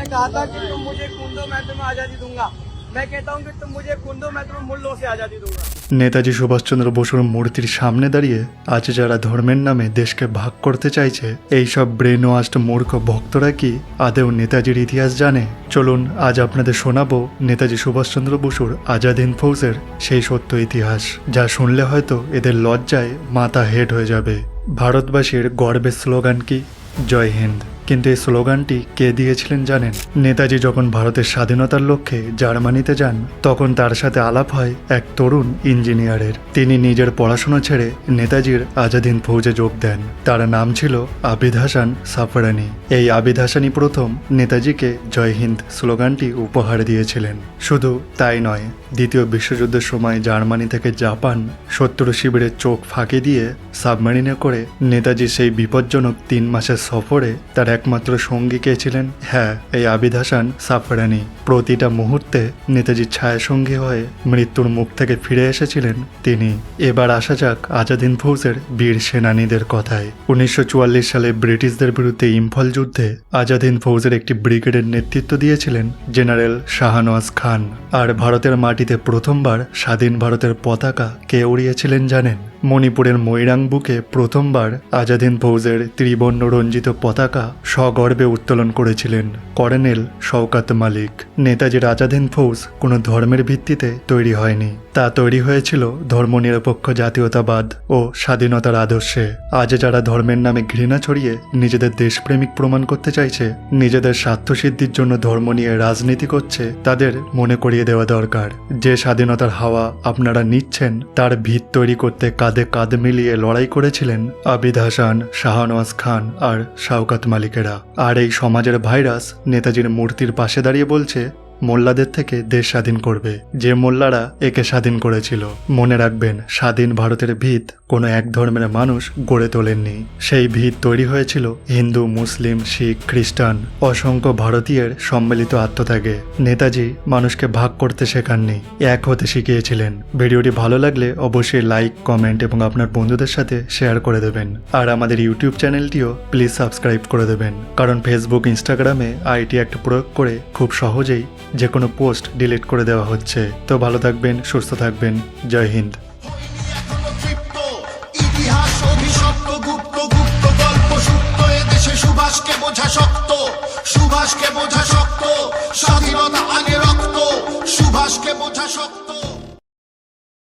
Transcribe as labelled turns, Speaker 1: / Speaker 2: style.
Speaker 1: कहा था कि तुम मुझे खून दो मैं तुम्हें आजादी दूंगा। मैं कहता हूँ कि तुम मुझे खून दो मैं तुम्हें मूल्यों से आजादी दूंगा।
Speaker 2: নেতাজি সুভাষচন্দ্র বসুর মূর্তির সামনে দাঁড়িয়ে আজ যারা ধর্মের নামে দেশকে ভাগ করতে চাইছে, এই সব ব্রেন ওয়াশড মূর্খ ভক্তরা কি আদেও নেতাজির ইতিহাস জানে? চলুন আজ আপনাদের শোনাবো নেতাজি সুভাষচন্দ্র বসুর আজাদ হিন্দ ফৌজের সেই সত্য ইতিহাস, যা শুনলে হয়তো এদের লজ্জায় মাথা হেড হয়ে যাবে। ভারতবাসীর গর্বের স্লোগান কি? জয় হিন্দ। কিন্তু এই স্লোগানটি কে দিয়েছিলেন জানেন? নেতাজি যখন ভারতের স্বাধীনতার লক্ষ্যে জার্মানিতে যান, তখন তার সাথে আলাপ হয় এক তরুণ ইঞ্জিনিয়ারের। তিনি নিজের পড়াশোনা ছেড়ে নেতাজির আজাদ হিন্দ ফৌজে যোগ দেন। তার নাম ছিল আবিদ হাসান সাফরানি। এই আবিদ হাসানই প্রথম নেতাজিকে জয় হিন্দ স্লোগানটি উপহার দিয়েছিলেন। শুধু তাই নয়, দ্বিতীয় বিশ্বযুদ্ধের সময় জার্মানি থেকে জাপান শত্রু শিবিরের চোখ ফাঁকি দিয়ে সাবমেরিনে করে নেতাজি সেই বিপজ্জনক 3 মাসের সফরে তার একমাত্র সঙ্গী কে ছিলেন? হ্যাঁ, এই আবিদ হাসান সাফরানি। প্রতিটা মুহূর্তে নেতাজির ছায়াসঙ্গী হয়ে মৃত্যুর মুখ থেকে ফিরে এসেছিলেন তিনি। এবার আসা যাক আজাদ হিন্দ ফৌজের বীর সেনানীদের কথায়। 1944 সালে ব্রিটিশদের বিরুদ্ধে ইম্ফল যুদ্ধে আজাদ হিন্দ ফৌজের একটি ব্রিগেডের নেতৃত্ব দিয়েছিলেন জেনারেল শাহনওয়াজ খান। আর ভারতের মাটিতে প্রথমবার স্বাধীন ভারতের পতাকা কে উড়িয়েছিলেন জানেন? মণিপুরের মৈরাং বুকে প্রথমবার আজাদ হিন্দ ফৌজের ত্রিবর্ণ রঞ্জিত পতাকা সগর্বে উত্তোলন করেছিলেন কর্নেল শওকত মালিক। নেতাজির আজাদ হিন্দ ফৌজ কোনো ধর্মের ভিত্তিতে তৈরি হয়নি, তা তৈরি হয়েছিল ধর্মনিরপেক্ষ জাতীয়তাবাদ ও স্বাধীনতার আদর্শে। আজ যারা ধর্মের নামে ঘৃণা ছড়িয়ে নিজেদের দেশপ্রেমিক প্রমাণ করতে চাইছে, নিজেদের স্বার্থসিদ্ধির জন্য ধর্ম নিয়ে রাজনীতি করছে, তাদের মনে করিয়ে দেওয়া দরকার যে স্বাধীনতার হাওয়া আপনারা নিচ্ছেন তার ভিত তৈরি করতে কাঁধে কাঁধ মিলিয়ে লড়াই করেছিলেন আবিদ হাসান, শাহনওয়াজ খান আর শওকত মালিকেরা। আর এই সমাজের ভাইরাস নেতাজির মূর্তির পাশে দাঁড়িয়ে বলছে মোল্লাদের থেকে দেশ স্বাধীন করবে, যে মোল্লারা একে স্বাধীন করেছিল। মনে রাখবেন, স্বাধীন ভারতের ভিত কোনো এক ধর্মের মানুষ গড়ে তোলেননি। সেই ভিত তৈরি হয়েছিল হিন্দু, মুসলিম, শিখ, খ্রিস্টান অসংখ্য ভারতীয়ের সম্মিলিত আত্মত্যাগে। নেতাজি মানুষকে ভাগ করতে শেখাননি, এক হতে শিখিয়েছিলেন। ভিডিওটি ভালো লাগলে অবশ্যই লাইক, কমেন্ট এবং আপনার বন্ধুদের সাথে শেয়ার করে দেবেন। আর আমাদের ইউটিউব চ্যানেলটিও প্লিজ সাবস্ক্রাইব করে দেবেন, কারণ ফেসবুক, ইনস্টাগ্রামে আইটি অ্যাক্ট প্রয়োগ করে খুব সহজেই যে কোনো পোস্ট ডিলিট করে দেওয়া হচ্ছে। তো ভালো থাকবেন, সুস্থ থাকবেন। জয় হিন্দ।
Speaker 3: ইতিহাস অভিশপ্ত, গুপ্ত গুপ্ত গল্প সত্য, এদেশে সুভাষকে বোঝা শক্ত, সুভাষকে বোঝা শক্ত, স্বাধীনতা আনে রক্ত, সুভাষকে বোঝা শক্ত।